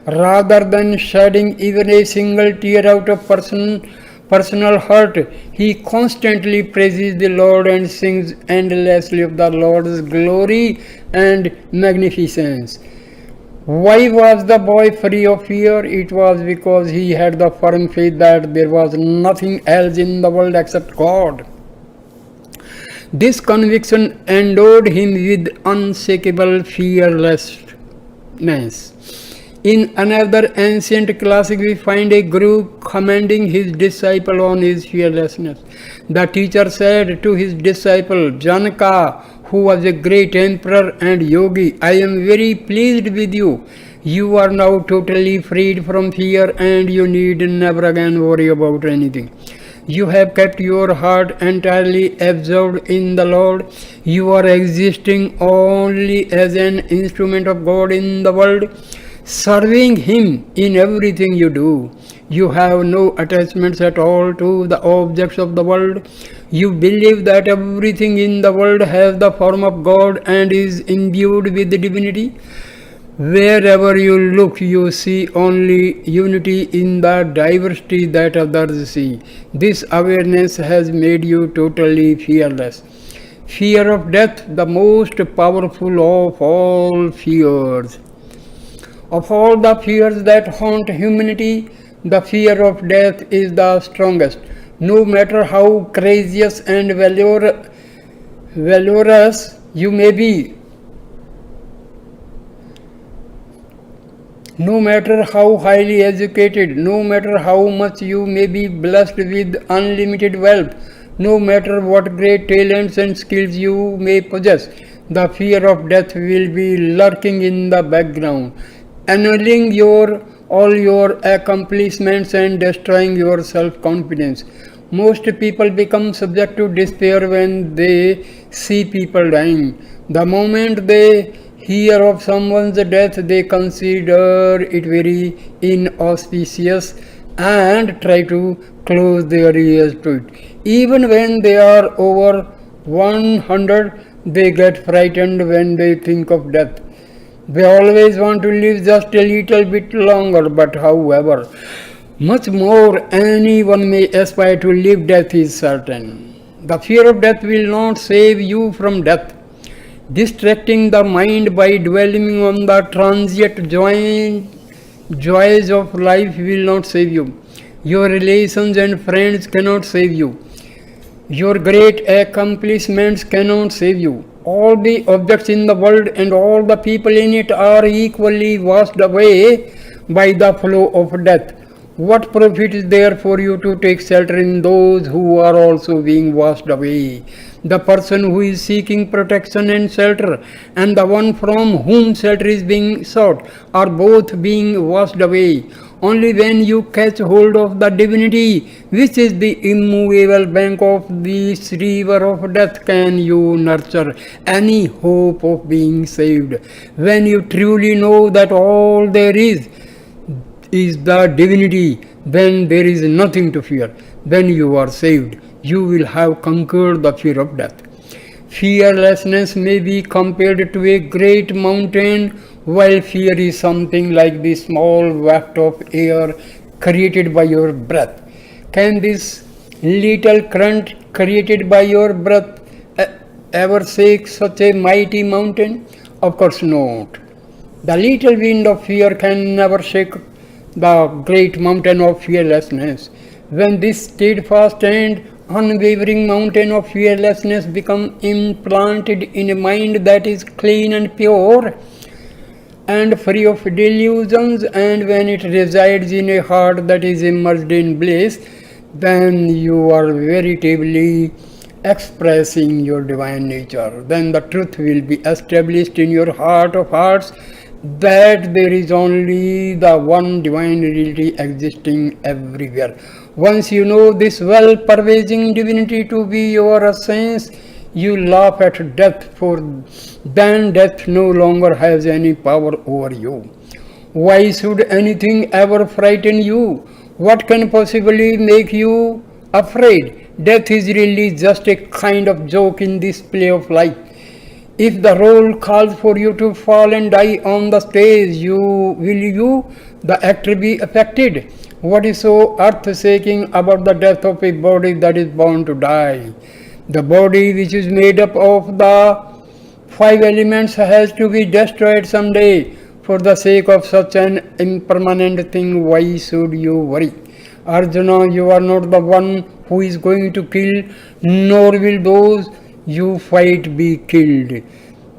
Rather than shedding even a single tear out of personal hurt, he constantly praises the Lord and sings endlessly of the Lord's glory and magnificence. Why was the boy free of fear? It was because he had the firm faith that there was nothing else in the world except God. This conviction endowed him with unshakable fearlessness. In another ancient classic, we find a guru commending his disciple on his fearlessness. The teacher said to his disciple, Janaka, who was a great emperor and yogi, I am very pleased with you. You are now totally freed from fear and you need never again worry about anything. You have kept your heart entirely absorbed in the Lord. You are existing only as an instrument of God in the world, serving Him in everything you do. You have no attachments at all to the objects of the world. You believe that everything in the world has the form of God and is imbued with divinity. Wherever you look, you see only unity in the diversity that others see. This awareness has made you totally fearless. Fear of death, the most powerful of all fears. Of all the fears that haunt humanity, the fear of death is the strongest. No matter how courageous and valorous you may be, no matter how highly educated, no matter how much you may be blessed with unlimited wealth, no matter what great talents and skills you may possess, the fear of death will be lurking in the background, annulling all your accomplishments and destroying your self-confidence. Most people become subject to despair when they see people dying. The moment they hear of someone's death, they consider it very inauspicious and try to close their ears to it. Even when they are over 100, they get frightened when they think of death. They always want to live just a little bit longer, but however much more anyone may aspire to live, death is certain. The fear of death will not save you from death. Distracting the mind by dwelling on the transient joys of life will not save you. Your relations and friends cannot save you. Your great accomplishments cannot save you. All the objects in the world and all the people in it are equally washed away by the flow of death. What profit is there for you to take shelter in those who are also being washed away? The person who is seeking protection and shelter and the one from whom shelter is being sought are both being washed away. Only when you catch hold of the divinity, which is the immovable bank of this river of death, can you nurture any hope of being saved. When you truly know that all there is the divinity, then there is nothing to fear. When you are saved, you will have conquered the fear of death. Fearlessness may be compared to a great mountain, while fear is something like the small waft of air created by your breath. Can this little current created by your breath ever shake such a mighty mountain? Of course not. The little wind of fear can never shake the great mountain of fearlessness. When this steadfast and unwavering mountain of fearlessness becomes implanted in a mind that is clean and pure and free of delusions, and when it resides in a heart that is immersed in bliss, then you are veritably expressing your divine nature. Then the truth will be established in your heart of hearts that there is only the one divine reality existing everywhere. Once you know this well-pervading divinity to be your essence, you laugh at death, for then death no longer has any power over you. Why should anything ever frighten you? What can possibly make you afraid? Death is really just a kind of joke in this play of life. If the role calls for you to fall and die on the stage, will you, the actor, be affected? What is so earth-shaking about the death of a body that is bound to die? The body, which is made up of the 5 elements, has to be destroyed someday. For the sake of such an impermanent thing, why should you worry? Arjuna, you are not the one who is going to kill, nor will those you fight be killed.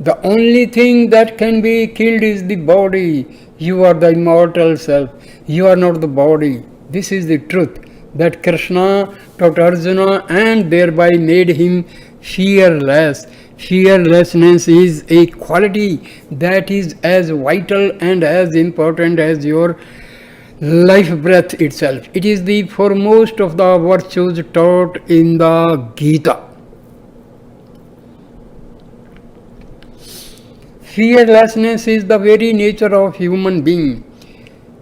The only thing that can be killed is the body. You are the immortal self. You are not the body. This is the truth that Krishna taught Arjuna and thereby made him fearless. Fearlessness is a quality that is as vital and as important as your life breath itself. It is the foremost of the virtues taught in the Gita. Fearlessness is the very nature of human being.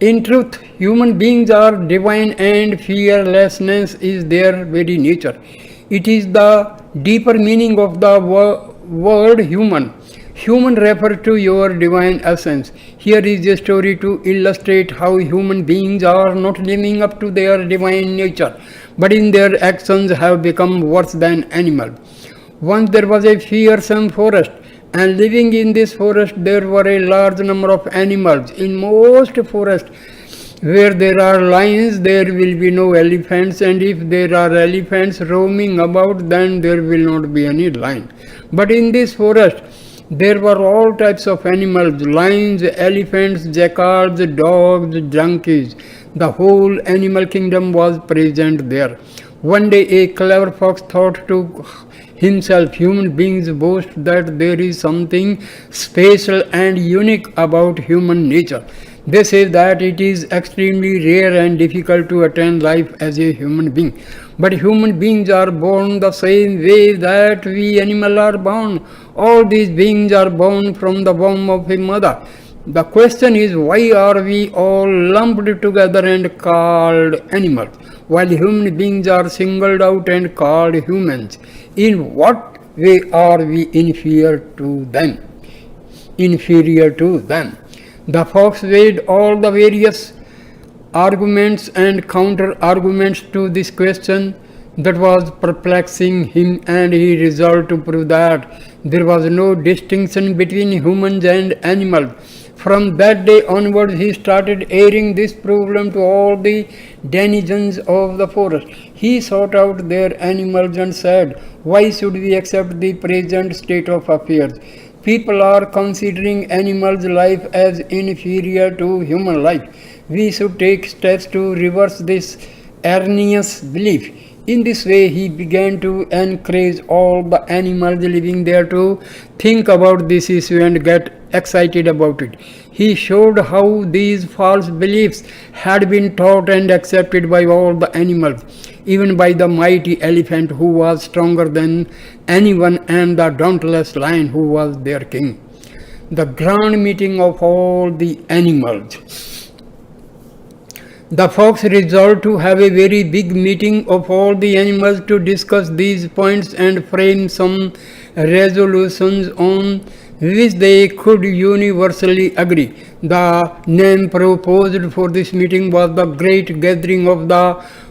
In truth, human beings are divine and fearlessness is their very nature. It is the deeper meaning of the word human. Human refers to your divine essence. Here is a story to illustrate how human beings are not living up to their divine nature, but in their actions have become worse than animals. Once there was a fearsome forest, and living in this forest there were a large number of animals. In most forests where there are lions, there will be no elephants, and if there are elephants roaming about, then there will not be any lion. But in this forest, there were all types of animals: lions, elephants, jackals, dogs, donkeys. The whole animal kingdom was present there. One day a clever fox thought to himself, human beings boast that there is something special and unique about human nature. They say that it is extremely rare and difficult to attain life as a human being. But human beings are born the same way that we animals are born. All these beings are born from the womb of a mother. The question is, why are we all lumped together and called animals, while human beings are singled out and called humans? In what way are we inferior to them? The fox weighed all the various arguments and counter arguments to this question that was perplexing him, and he resolved to prove that there was no distinction between humans and animals. From that day onwards, he started airing this problem to all the denizens of the forest. He sought out their animals and said, "Why should we accept the present state of affairs? People are considering animals' life as inferior to human life. We should take steps to reverse this erroneous belief." In this way, he began to encourage all the animals living there to think about this issue and get excited about it. He showed how these false beliefs had been taught and accepted by all the animals, even by the mighty elephant who was stronger than anyone, and the dauntless lion who was their king. The grand meeting of all the animals. The fox resolved to have a very big meeting of all the animals to discuss these points and frame some resolutions on which they could universally agree. The name proposed for this meeting was the Great Gathering of the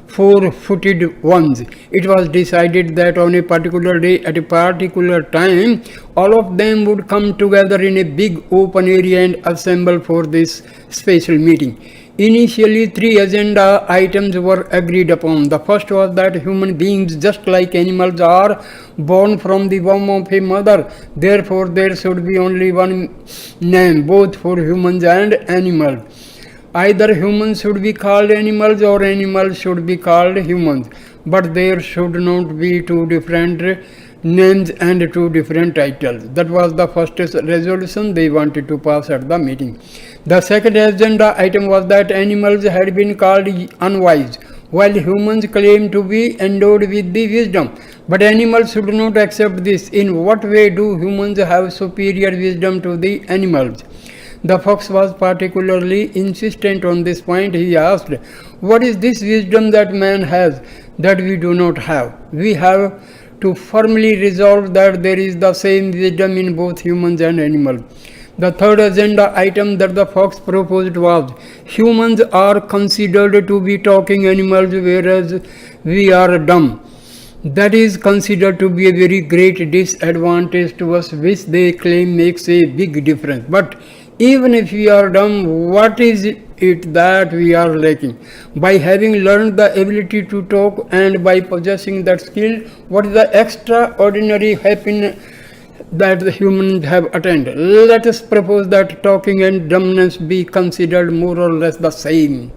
Four-Footed Ones. It was decided that on a particular day at a particular time, all of them would come together in a big open area and assemble for this special meeting. Initially, 3 agenda items were agreed upon. The first was that human beings, just like animals, are born from the womb of a mother. Therefore, there should be only one name, both for humans and animals. Either humans should be called animals or animals should be called humans. But there should not be two different names and two different titles. That was the first resolution they wanted to pass at the meeting. The second agenda item was that animals had been called unwise, while humans claimed to be endowed with the wisdom. But animals should not accept this. In what way do humans have superior wisdom to the animals? The fox was particularly insistent on this point. He asked, "What is this wisdom that man has that we do not have?" We have to firmly resolve that there is the same wisdom in both humans and animals. The third agenda item that the fox proposed was, humans are considered to be talking animals, whereas we are dumb. That is considered to be a very great disadvantage to us, which they claim makes a big difference. But even if we are dumb, what is it that we are lacking? By having learned the ability to talk and by possessing that skill, what is the extraordinary happiness that the humans have attained? Let us propose that talking and dumbness be considered more or less the same.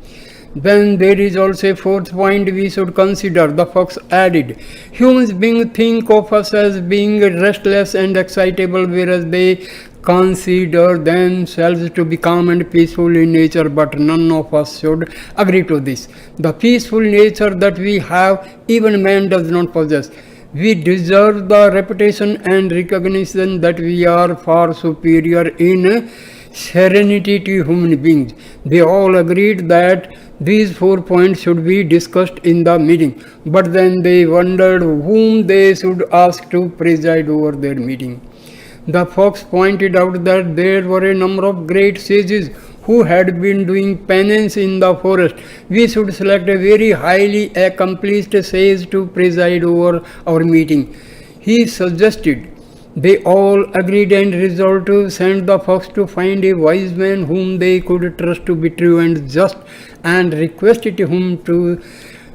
Then there is also a fourth point we should consider, the fox added. Humans being think of us as being restless and excitable, whereas they consider themselves to be calm and peaceful in nature, but none of us should agree to this. The peaceful nature that we have, even man does not possess. We deserve the reputation and recognition that we are far superior in serenity to human beings. They all agreed that these 4 points should be discussed in the meeting, but then they wondered whom they should ask to preside over their meeting. The fox pointed out that there were a number of great sages who had been doing penance in the forest. We should select a very highly accomplished sage to preside over our meeting, he suggested. They all agreed and resolved to send the fox to find a wise man whom they could trust to be true and just, and requested him to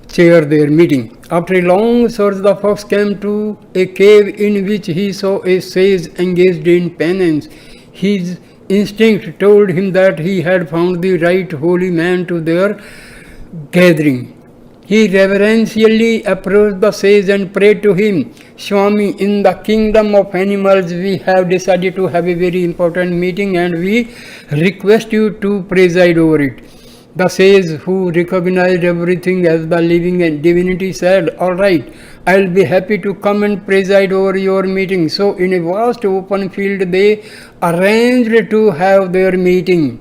chair their meeting. After a long search, the fox came to a cave in which he saw a sage engaged in penance. His instinct told him that he had found the right holy man to their gathering. He reverentially approached the sage and prayed to him, Swami, in the kingdom of animals we have decided to have a very important meeting and we request you to preside over it. The sage, who recognized everything as the living divinity, said, all right, I'll be happy to come and preside over your meeting. So in a vast open field they arranged to have their meeting.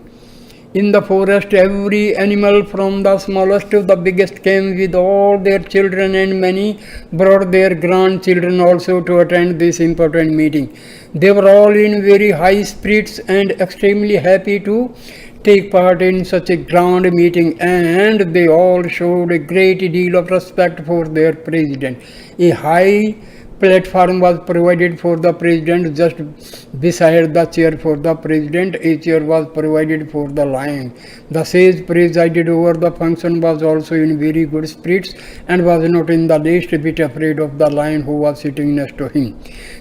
In the forest, every animal from the smallest to the biggest came with all their children, and many brought their grandchildren also to attend this important meeting. They were all in very high spirits and extremely happy to take part in such a grand meeting, and they all showed a great deal of respect for their president. A high platform was provided for the president. Just beside the chair for the president, a chair was provided for the lion. The sage presided over the function was also in very good spirits and was not in the least bit afraid of the lion who was sitting next to him.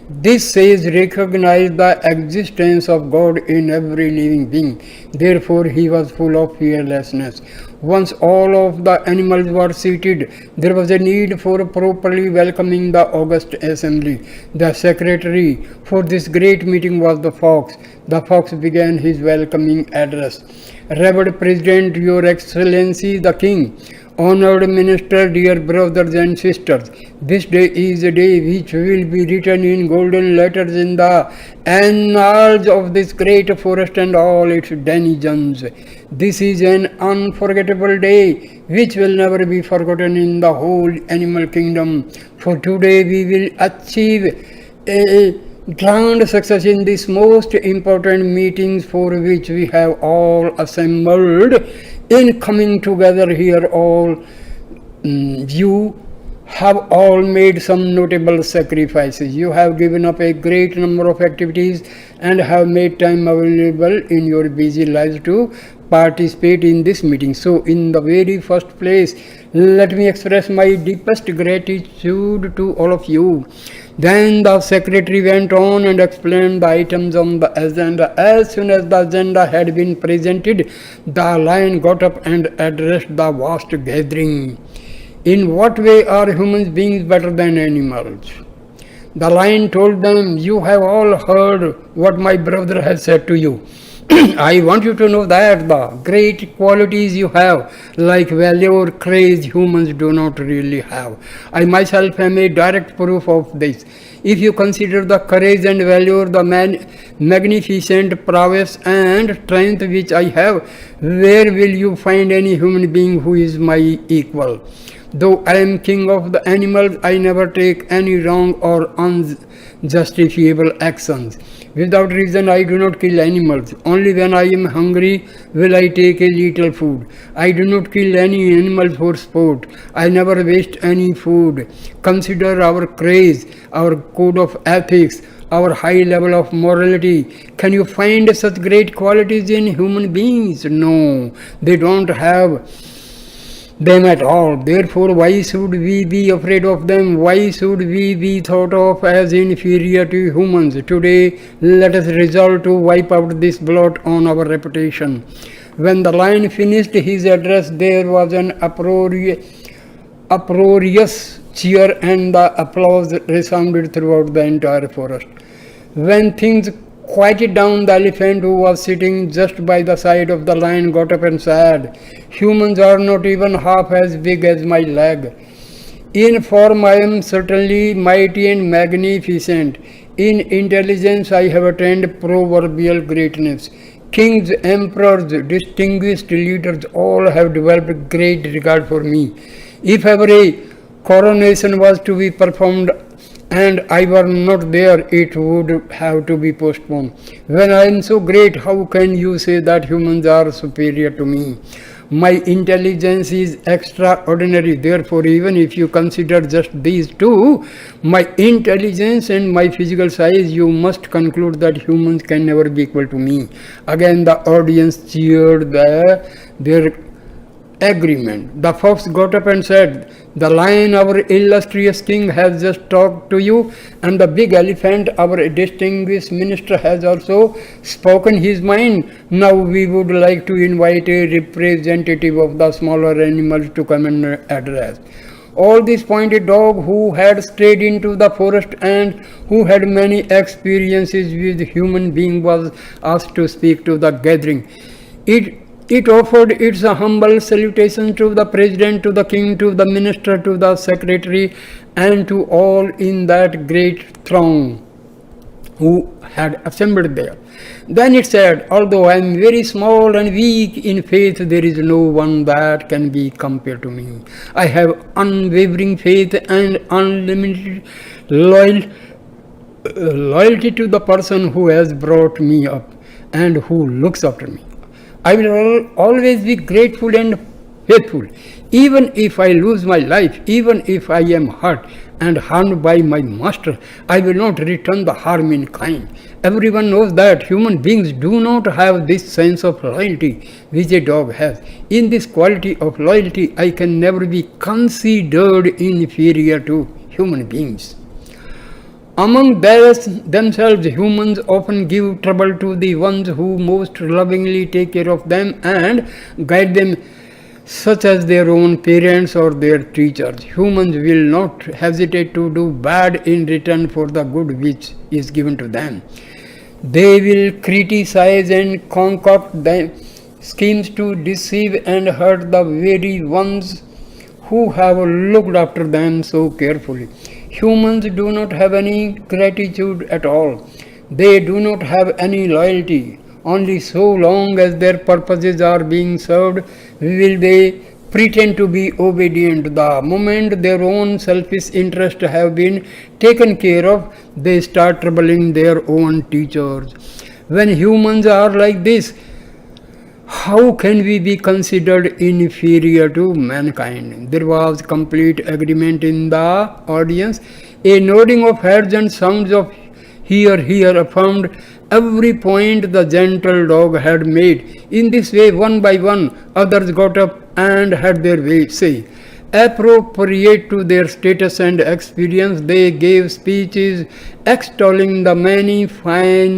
This sage recognized the existence of God in every living being. Therefore, he was full of fearlessness. Once all of the animals were seated, there was a need for properly welcoming the august assembly. The secretary for this great meeting was the fox. The fox began his welcoming address. Revered President, Your Excellency the King, honored minister, dear brothers and sisters, this day is a day which will be written in golden letters in the annals of this great forest and all its denizens. This is an unforgettable day which will never be forgotten in the whole animal kingdom. For today we will achieve a grand success in this most important meetings for which we have all assembled. In coming together here, all you have all made some notable sacrifices. You have given up a great number of activities and have made time available in your busy lives to participate in this meeting. So in the very first place, let me express my deepest gratitude to all of you. Then the secretary went on and explained the items on the agenda. As soon as the agenda had been presented, the lion got up and addressed the vast gathering. In what way are human beings better than animals? The lion told them, you have all heard what my brother has said to you. I want you to know that the great qualities you have, like value or courage, humans do not really have. I myself am a direct proof of this. If you consider the courage and value, the magnificent prowess and strength which I have, where will you find any human being who is my equal? Though I am king of the animals, I never take any wrong or unjustifiable actions. Without reason, I do not kill animals. Only when I am hungry will I take a little food. I do not kill any animal for sport. I never waste any food. Consider our craze, our code of ethics, our high level of morality. Can you find such great qualities in human beings? No, they don't have them at all. Therefore, why should we be afraid of them? Why should we be thought of as inferior to humans? Today, let us resolve to wipe out this blot on our reputation. When the lion finished his address, there was an uproarious cheer and the applause resounded throughout the entire forest. When things quieted down the elephant who was sitting just by the side of the lion got up and said, "Humans are not even half as big as my leg. In form I am certainly mighty and magnificent. In intelligence I have attained proverbial greatness. Kings, emperors, distinguished leaders all have developed great regard for me. If ever a coronation was to be performed and I were not there, it would have to be postponed. When I am so great, how can you say that humans are superior to me? My intelligence is extraordinary. Therefore, even if you consider just these two, my intelligence and my physical size, you must conclude that humans can never be equal to me." Again, the audience cheered their agreement. The fox got up and said, "The lion, our illustrious king, has just talked to you, and the big elephant, our distinguished minister, has also spoken his mind. Now we would like to invite a representative of the smaller animals to come and address." All this pointed dog, who had strayed into the forest and who had many experiences with human beings, was asked to speak to the gathering. It offered its humble salutation to the president, to the king, to the minister, to the secretary, and to all in that great throng who had assembled there. Then it said, "Although I am very small and weak in faith, there is no one that can be compared to me. I have unwavering faith and unlimited loyalty to the person who has brought me up and who looks after me. I will always be grateful and faithful. Even if I lose my life, even if I am hurt and harmed by my master, I will not return the harm in kind." Everyone knows that human beings do not have this sense of loyalty which a dog has. In this quality of loyalty, I can never be considered inferior to human beings. Among themselves, humans often give trouble to the ones who most lovingly take care of them and guide them, such as their own parents or their teachers. Humans will not hesitate to do bad in return for the good which is given to them. They will criticize and concoct schemes to deceive and hurt the very ones who have looked after them so carefully. Humans do not have any gratitude at all. They do not have any loyalty. Only so long as their purposes are being served will they pretend to be obedient. The moment their own selfish interests have been taken care of, they start troubling their own teachers. When humans are like this, how can we be considered inferior to mankind? There was complete agreement in the audience. A nodding of heads and sounds of "hear, hear" affirmed every point the gentle dog had made. In this way, one by one, others got up and had their say. Appropriate to their status and experience, they gave speeches extolling the many fine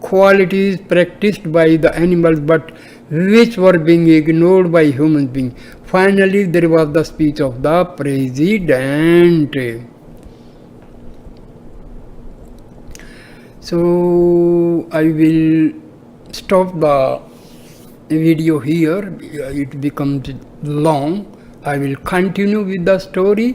qualities practiced by the animals but which were being ignored by human beings. Finally, there was the speech of the president. So I will stop the video here. It becomes long. I will continue with the story.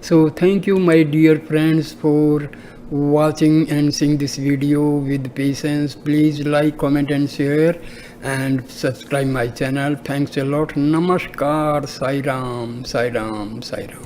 So thank you, my dear friends, for watching and seeing this video with patience. Please like, comment and share and subscribe my channel. Thanks a lot. Namaskar. Sai Ram, Sai Ram, Sai Ram.